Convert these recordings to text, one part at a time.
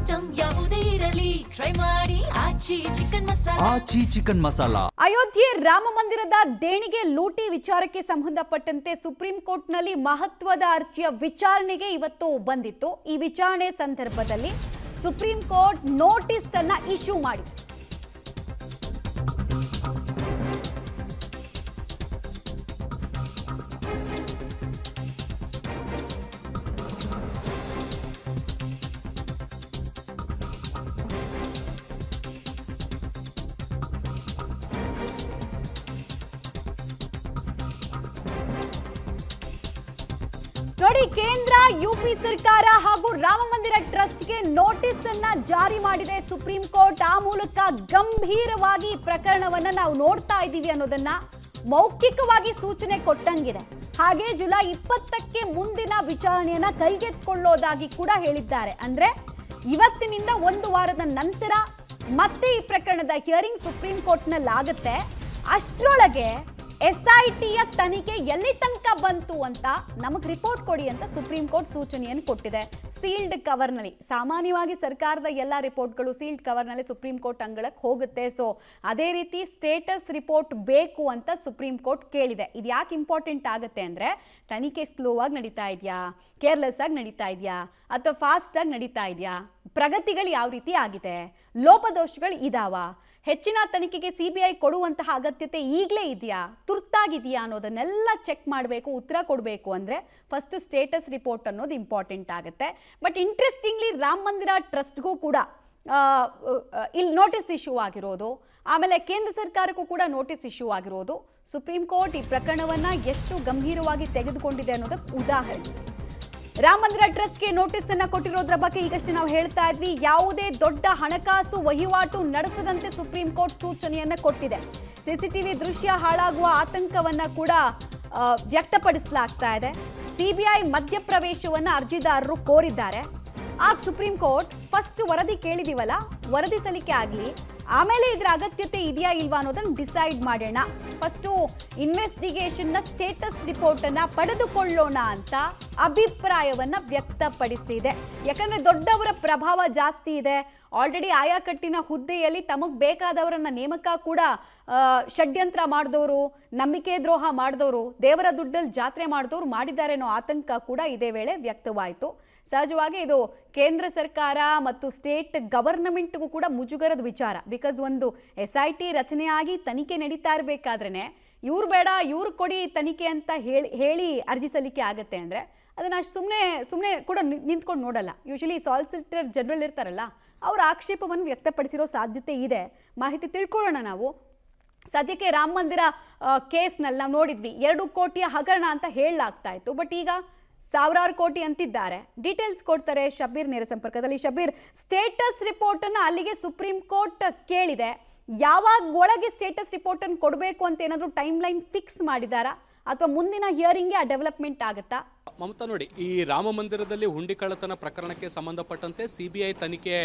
Item ಯಾವುದೇ ಇರಲಿ try ಮಾಡಿ ಆಚಿ ಚಿಕನ್ ಮಸಾಲಾ. ಅಯೋಧ್ಯೆ ರಾಮ ಮಂದಿರದ ದೇಣಿಗೆ ಲೂಟಿ ವಿಚಾರಕ್ಕೆ ಸಂಬಂಧಪಟ್ಟಂತೆ ಸುಪ್ರೀಂ ಕೋರ್ಟ್ನಲ್ಲಿ ಮಹತ್ವದ ಅರ್ಜಿಯ ವಿಚಾರಣೆಗೆ ಇವತ್ತು ಬಂದಿತ್ತು. ಈ ವಿಚಾರಣೆ ಸಂದರ್ಭದಲ್ಲಿ ಸುಪ್ರೀಂ ಕೋರ್ಟ್ ನೋಟಿಸ್ ಅನ್ನ ಇಶ್ಯೂ ಮಾಡಿದೆ. ನೋಡಿ, ಕೇಂದ್ರ ಯುಪಿ ಸರ್ಕಾರ ಹಾಗೂ ರಾಮ ಮಂದಿರ ಟ್ರಸ್ಟ್ಗೆ ನೋಟಿಸ್ ಅನ್ನ ಜಾರಿ ಮಾಡಿದೆ ಸುಪ್ರೀಂ ಕೋರ್ಟ್. ಆ ಮೂಲಕ ಗಂಭೀರವಾಗಿ ಪ್ರಕರಣವನ್ನ ನಾವು ನೋಡ್ತಾ ಇದ್ದೀವಿ ಅನ್ನೋದನ್ನ ಮೌಖಿಕವಾಗಿ ಸೂಚನೆ ಕೊಟ್ಟಂಗಿದೆ. ಹಾಗೆ ಜುಲೈ 20ಕ್ಕೆ ಮುಂದಿನ ವಿಚಾರಣೆಯನ್ನ ಕೈಗೆತ್ತಿಕೊಳ್ಳೋದಾಗಿ ಕೂಡ ಹೇಳಿದ್ದಾರೆ. ಅಂದ್ರೆ ಇವತ್ತಿನಿಂದ ಒಂದು ವಾರದ ನಂತರ ಮತ್ತೆ ಈ ಪ್ರಕರಣದ ಹಿಯರಿಂಗ್ ಸುಪ್ರೀಂ ಕೋರ್ಟ್ನಲ್ಲಿ ಆಗುತ್ತೆ. ಅಷ್ಟರೊಳಗೆ SITಯ ತನಿಖೆ ಎಲ್ಲಿ ತನಕ ಬಂತು ಅಂತ ನಮಗೆ ರಿಪೋರ್ಟ್ ಕೊಡಿ ಅಂತ ಸುಪ್ರೀಂ ಕೋರ್ಟ್ ಸೂಚನೆಯನ್ನು ಕೊಟ್ಟಿದೆ. ಸೀಲ್ಡ್ ಕವರ್ನಲ್ಲಿ ಸಾಮಾನ್ಯವಾಗಿ ಸರ್ಕಾರದ ಎಲ್ಲ ರಿಪೋರ್ಟ್ಗಳು ಸೀಲ್ಡ್ ಕವರ್ನಲ್ಲಿ ಸುಪ್ರೀಂ ಕೋರ್ಟ್ ಅಂಗಳಕ್ಕೆ ಹೋಗುತ್ತೆ. ಸೊ ಅದೇ ರೀತಿ ಸ್ಟೇಟಸ್ ರಿಪೋರ್ಟ್ ಬೇಕು ಅಂತ ಸುಪ್ರೀಂ ಕೋರ್ಟ್ ಕೇಳಿದೆ. ಇದು ಯಾಕೆ ಇಂಪಾರ್ಟೆಂಟ್ ಆಗುತ್ತೆ ಅಂದರೆ ತನಿಖೆ ಸ್ಲೋ ಆಗಿ ನಡೀತಾ ಇದೆಯಾ, ಕೇರ್ಲೆಸ್ ಆಗಿ ನಡೀತಾ ಇದೆಯಾ, ಅಥವಾ ಫಾಸ್ಟ್ ಆಗಿ ನಡೀತಾ ಇದೆಯಾ, ಪ್ರಗತಿಗಳು ಯಾವ ರೀತಿ ಆಗಿದೆ, ಲೋಪದೋಷಗಳು ಇದಾವ, ಹೆಚ್ಚಿನ ತನಿಖೆಗೆ CBI ಕೊಡುವಂತಹ ಅಗತ್ಯತೆ ಈಗಲೇ ಇದೆಯಾ, ತುರ್ತಾಗಿದೆಯಾ ಅನ್ನೋದನ್ನೆಲ್ಲ ಚೆಕ್ ಮಾಡಬೇಕು. ಉತ್ತರ ಕೊಡಬೇಕು ಅಂದರೆ ಫಸ್ಟ್ ಸ್ಟೇಟಸ್ ರಿಪೋರ್ಟ್ ಅನ್ನೋದು ಇಂಪಾರ್ಟೆಂಟ್ ಆಗುತ್ತೆ. ಬಟ್ ಇಂಟ್ರೆಸ್ಟಿಂಗ್ಲಿ ರಾಮ ಮಂದಿರ ಟ್ರಸ್ಟ್ಗೂ ಕೂಡ ಇಲ್ಲಿ ನೋಟಿಸ್ ಇಶ್ಯೂ ಆಗಿರೋದು, ಆಮೇಲೆ ಕೇಂದ್ರ ಸರ್ಕಾರಕ್ಕೂ ಕೂಡ ನೋಟಿಸ್ ಇಶ್ಯೂ ಆಗಿರೋದು ಸುಪ್ರೀಂ ಕೋರ್ಟ್ ಈ ಪ್ರಕರಣವನ್ನು ಎಷ್ಟು ಗಂಭೀರವಾಗಿ ತೆಗೆದುಕೊಂಡಿದೆ ಅನ್ನೋದಕ್ಕೆ ಉದಾಹರಣೆ. ರಾಮ ಮಂದಿರ ಟ್ರಸ್ಟ್ಗೆ ನೋಟಿಸ್ ಅನ್ನ ಕೊಟ್ಟಿರೋದ್ರ ಬಗ್ಗೆ ಈಗಷ್ಟೇ ನಾವು ಹೇಳ್ತಾ ಇದ್ವಿ. ಯಾವುದೇ ದೊಡ್ಡ ಹಣಕಾಸು ವಹಿವಾಟು ನಡೆಸದಂತೆ ಸುಪ್ರೀಂ ಕೋರ್ಟ್ ಸೂಚನೆಯನ್ನ ಕೊಟ್ಟಿದೆ. CCTV ದೃಶ್ಯ ಹಾಳಾಗುವ ಆತಂಕವನ್ನ ಕೂಡ ವ್ಯಕ್ತಪಡಿಸಲಾಗ್ತಾ ಇದೆ. CBI ಮಧ್ಯಪ್ರವೇಶವನ್ನ ಅರ್ಜಿದಾರರು ಕೋರಿದ್ದಾರೆ. ಆಗ ಸುಪ್ರೀಂ ಕೋರ್ಟ್ ಫಸ್ಟ್ ವರದಿ ಕೇಳಿದೀವಲ್ಲ, ವರದಿ ಸಲ್ಲಿಕೆ ಆಗಲಿ, ಆಮೇಲೆ ಇದರ ಅಗತ್ಯತೆ ಇದೆಯಾ ಇಲ್ವಾ ಅನ್ನೋದನ್ನು ಡಿಸೈಡ್ ಮಾಡೋಣ, ಫಸ್ಟು ಇನ್ವೆಸ್ಟಿಗೇಷನ್ನ ಸ್ಟೇಟಸ್ ರಿಪೋರ್ಟನ್ನು ಪಡೆದುಕೊಳ್ಳೋಣ ಅಂತ ಅಭಿಪ್ರಾಯವನ್ನ ವ್ಯಕ್ತಪಡಿಸಿದೆ. ಯಾಕಂದರೆ ದೊಡ್ಡವರ ಪ್ರಭಾವ ಜಾಸ್ತಿ ಇದೆ. ಆಲ್ರೆಡಿ ಆಯಾ ಕಟ್ಟಿನ ಹುದ್ದೆಯಲ್ಲಿ ತಮಗೆ ಬೇಕಾದವರನ್ನ ನೇಮಕ ಕೂಡ ಷಡ್ಯಂತ್ರ ಮಾಡಿದವರು, ನಂಬಿಕೆ ದ್ರೋಹ ಮಾಡಿದವರು, ದೇವರ ದುಡ್ಡಲ್ಲಿ ಜಾತ್ರೆ ಮಾಡಿದವರು ಮಾಡಿದ್ದಾರೆ ಅನ್ನೋ ಆತಂಕ ಕೂಡ ಇದೇ ವೇಳೆ ವ್ಯಕ್ತವಾಯಿತು. ಸಹಜವಾಗಿ ಇದು ಕೇಂದ್ರ ಸರ್ಕಾರ ಮತ್ತು ಸ್ಟೇಟ್ ಗವರ್ನಮೆಂಟ್ಗೂ ಕೂಡ ಮುಜುಗರದ ವಿಚಾರ. ಬಿಕಾಸ್ ಒಂದು SIT ರಚನೆಯಾಗಿ ತನಿಖೆ ನಡೀತಾ ಇರಬೇಕಾದ್ರೆ ಇವ್ರು ಬೇಡ ಇವ್ರು ಕೊಡಿ ತನಿಖೆ ಅಂತ ಹೇಳಿ ಅರ್ಜಿ ಸಲ್ಲಿಕೆ ಆಗುತ್ತೆ ಅಂದರೆ ಅದನ್ನು ಅಷ್ಟು ಸುಮ್ಮನೆ ಕೂಡ ನಿಂತ್ಕೊಂಡು ನೋಡಲ್ಲ. ಯೂಶಲಿ ಸಾಲಿಸಿಟರ್ ಜನರಲ್ ಇರ್ತಾರಲ್ಲ, ಅವರ ಆಕ್ಷೇಪವನ್ನು ವ್ಯಕ್ತಪಡಿಸಿರೋ ಸಾಧ್ಯತೆ ಇದೆ. ಮಾಹಿತಿ ತಿಳ್ಕೊಳ್ಳೋಣ ನಾವು. ಸದ್ಯಕ್ಕೆ ರಾಮ ಮಂದಿರ ಕೇಸ್ನಲ್ಲಿ ನಾವು ನೋಡಿದ್ವಿ 2 ಕೋಟಿಯ ಹಗರಣ ಅಂತ ಹೇಳಲಾಗ್ತಾ ಇತ್ತು. ಬಟ್ ಈಗ ಸಾವಿರಾರು ಕೋಟಿ ಅಂತಿದ್ದಾರೆ. ಡೀಟೇಲ್ಸ್ ಕೊಡ್ತಾರೆ ಶಬೀರ್ ನೇರ ಸಂಪರ್ಕದಲ್ಲಿ. ಶಬೀರ್, ಸ್ಟೇಟಸ್ ರಿಪೋರ್ಟ್ ಅನ್ನು ಅಲ್ಲಿಗೆ ಸುಪ್ರೀಂ ಕೋರ್ಟ್ ಕೇಳಿದೆ. ಯಾವಾಗ ಒಳಗೆ ಸ್ಟೇಟಸ್ ರಿಪೋರ್ಟ್ ಅನ್ನು ಕೊಡಬೇಕು ಅಂತ ಏನಾದರೂ ಟೈಮ್ ಲೈನ್ ಫಿಕ್ಸ್ ಮಾಡಿದಾರಾ, ಅಥವಾ ಮುಂದಿನ ಹಿಯರಿಂಗ್ಗೆ ಆ ಡೆವಲಪ್ಮೆಂಟ್ ಆಗುತ್ತಾ? ಮಮತಾ, ನೋಡಿ, ಈ ರಾಮ ಮಂದಿರದಲ್ಲಿ ಹುಂಡಿ ಕಳ್ಳತನ ಪ್ರಕರಣಕ್ಕೆ ಸಂಬಂಧಪಟ್ಟಂತೆ CBI ತನಿಖೆ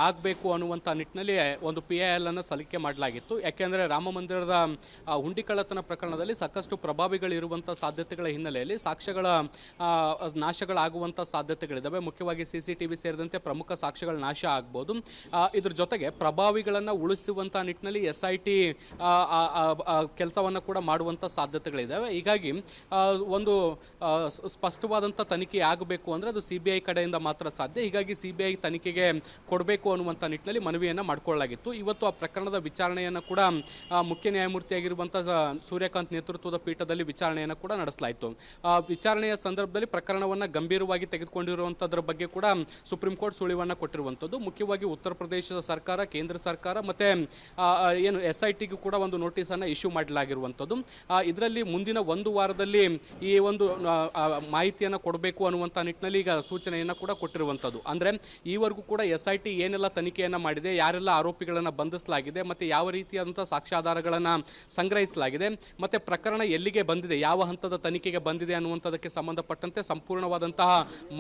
ಆಗಬೇಕು ಅನ್ನುವಂಥ ನಿಟ್ಟಿನಲ್ಲಿ ಒಂದು PIL ಅನ್ನು ಸಲ್ಲಿಕೆ ಮಾಡಲಾಗಿತ್ತು. ಯಾಕೆಂದರೆ ರಾಮ ಮಂದಿರದ ಹುಂಡಿ ಕಳ್ಳತನ ಪ್ರಕರಣದಲ್ಲಿ ಸಾಕಷ್ಟು ಪ್ರಭಾವಿಗಳಿರುವಂಥ ಸಾಧ್ಯತೆಗಳ ಹಿನ್ನೆಲೆಯಲ್ಲಿ ಸಾಕ್ಷ್ಯಗಳ ನಾಶಗಳಾಗುವಂಥ ಸಾಧ್ಯತೆಗಳಿದ್ದಾವೆ. ಮುಖ್ಯವಾಗಿ CCTV ಸೇರಿದಂತೆ ಪ್ರಮುಖ ಸಾಕ್ಷ್ಯಗಳ ನಾಶ ಆಗ್ಬೋದು. ಇದ್ರ ಜೊತೆಗೆ ಪ್ರಭಾವಿಗಳನ್ನು ಉಳಿಸುವಂಥ ನಿಟ್ಟಿನಲ್ಲಿ SIT ಕೆಲಸವನ್ನು ಕೂಡ ಮಾಡುವಂಥ ಸಾಧ್ಯತೆಗಳಿದ್ದಾವೆ. ಹೀಗಾಗಿ ಒಂದು ಸ್ಪಷ್ಟವಾದಂಥ ತನಿಖೆ ಆಗಬೇಕು ಅಂದರೆ ಅದು CBI ಕಡೆಯಿಂದ ಮಾತ್ರ ಸಾಧ್ಯ. ಹೀಗಾಗಿ CBI ತನಿಖೆಗೆ ಕೊಡಬೇಕು ಅನ್ನುವಂಥ ನಿಟ್ಟಿನಲ್ಲಿ ಮನವಿಯನ್ನು ಮಾಡಿಕೊಳ್ಳಲಾಗಿತ್ತು. ಇವತ್ತು ಆ ಪ್ರಕರಣದ ವಿಚಾರಣೆಯನ್ನು ಕೂಡ ಮುಖ್ಯ ನ್ಯಾಯಮೂರ್ತಿಯಾಗಿರುವಂಥ ಸೂರ್ಯಕಾಂತ್ ನೇತೃತ್ವದ ಪೀಠದಲ್ಲಿ ವಿಚಾರಣೆಯನ್ನು ಕೂಡ ನಡೆಸಲಾಯಿತು. ವಿಚಾರಣೆಯ ಸಂದರ್ಭದಲ್ಲಿ ಪ್ರಕರಣವನ್ನು ಗಂಭೀರವಾಗಿ ತೆಗೆದುಕೊಂಡಿರುವಂಥದ್ರ ಬಗ್ಗೆ ಕೂಡ ಸುಪ್ರೀಂ ಕೋರ್ಟ್ ಸುಳಿವನ್ನು ಕೊಟ್ಟಿರುವಂಥದ್ದು. ಮುಖ್ಯವಾಗಿ ಉತ್ತರ ಪ್ರದೇಶದ ಸರ್ಕಾರ, ಕೇಂದ್ರ ಸರ್ಕಾರ ಮತ್ತು ಏನು SITಗೂ ಕೂಡ ಒಂದು ನೋಟಿಸನ್ನು ಇಶ್ಯೂ ಮಾಡಲಾಗಿರುವಂಥದ್ದು. ಇದರಲ್ಲಿ ಮುಂದಿನ ಒಂದು ವಾರದಲ್ಲಿ ಈ ಒಂದು ಮಾಹಿತಿಯನ್ನು ಕೊಡಬೇಕು ಅನ್ನುವಂಥ ನಿಟ್ಟಿನಲ್ಲಿ ಈಗ ಸೂಚನೆಯನ್ನು ಕೂಡ ಕೊಟ್ಟಿರುವಂಥದ್ದು. ಅಂದರೆ ಈವರೆಗೂ ಕೂಡ SIT ಏನೆಲ್ಲ ತನಿಖೆಯನ್ನು ಮಾಡಿದೆ, ಯಾರೆಲ್ಲ ಆರೋಪಿಗಳನ್ನು ಬಂಧಿಸಲಾಗಿದೆ, ಮತ್ತು ಯಾವ ರೀತಿಯಾದಂಥ ಸಾಕ್ಷ್ಯಾಧಾರಗಳನ್ನು ಸಂಗ್ರಹಿಸಲಾಗಿದೆ, ಮತ್ತು ಪ್ರಕರಣ ಎಲ್ಲಿಗೆ ಬಂದಿದೆ, ಯಾವ ಹಂತದ ತನಿಖೆಗೆ ಬಂದಿದೆ ಅನ್ನುವಂಥದ್ದಕ್ಕೆ ಸಂಬಂಧಪಟ್ಟಂತೆ ಸಂಪೂರ್ಣವಾದಂತಹ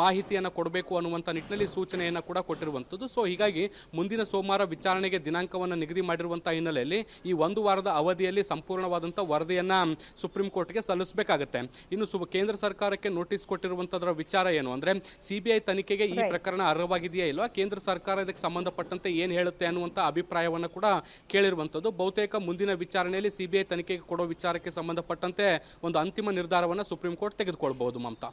ಮಾಹಿತಿಯನ್ನು ಕೊಡಬೇಕು ಅನ್ನುವಂಥ ನಿಟ್ಟಿನಲ್ಲಿ ಸೂಚನೆಯನ್ನು ಕೂಡ ಕೊಟ್ಟಿರುವಂಥದ್ದು. ಸೊ ಹೀಗಾಗಿ ಮುಂದಿನ ಸೋಮವಾರ ವಿಚಾರಣೆಗೆ ದಿನಾಂಕವನ್ನು ನಿಗದಿ ಮಾಡಿರುವಂಥ ಹಿನ್ನೆಲೆಯಲ್ಲಿ ಈ ಒಂದು ವಾರದ ಅವಧಿಯಲ್ಲಿ ಸಂಪೂರ್ಣವಾದಂಥ ವರದಿಯನ್ನು ಸುಪ್ರೀಂ ಕೋರ್ಟ್ಗೆ ಸಲ್ಲಿಸಬೇಕಾಗುತ್ತೆ. ಇನ್ನು ಕೇಂದ್ರ ಸರ್ಕಾರಕ್ಕೆ ನೋಟಿಸ್ ಕೊಟ್ಟಿರುವಂತದ್ರ ವಿಚಾರ ಏನು ಅಂದ್ರೆ ಸಿಬಿಐ ತನಿಖೆಗೆ ಈ ಪ್ರಕರಣ ಅರ್ಹವಾಗಿದೆಯಾ ಇಲ್ವಾ, ಕೇಂದ್ರ ಸರ್ಕಾರ ಇದಕ್ಕೆ ಸಂಬಂಧಪಟ್ಟಂತೆ ಏನ್ ಹೇಳುತ್ತೆ ಅನ್ನುವಂತ ಅಭಿಪ್ರಾಯವನ್ನ ಕೂಡ ಕೇಳಿರುವಂತದ್ದು. ಬಹುತೇಕ ಮುಂದಿನ ವಿಚಾರಣೆಯಲ್ಲಿ ಸಿಬಿಐ ತನಿಖೆಗೆ ಕೊಡೋ ವಿಚಾರಕ್ಕೆ ಸಂಬಂಧಪಟ್ಟಂತೆ ಒಂದು ಅಂತಿಮ ನಿರ್ಧಾರವನ್ನ ಸುಪ್ರೀಂ ಕೋರ್ಟ್ ತೆಗೆದುಕೊಳ್ಬಹುದು. ಮಮತಾ.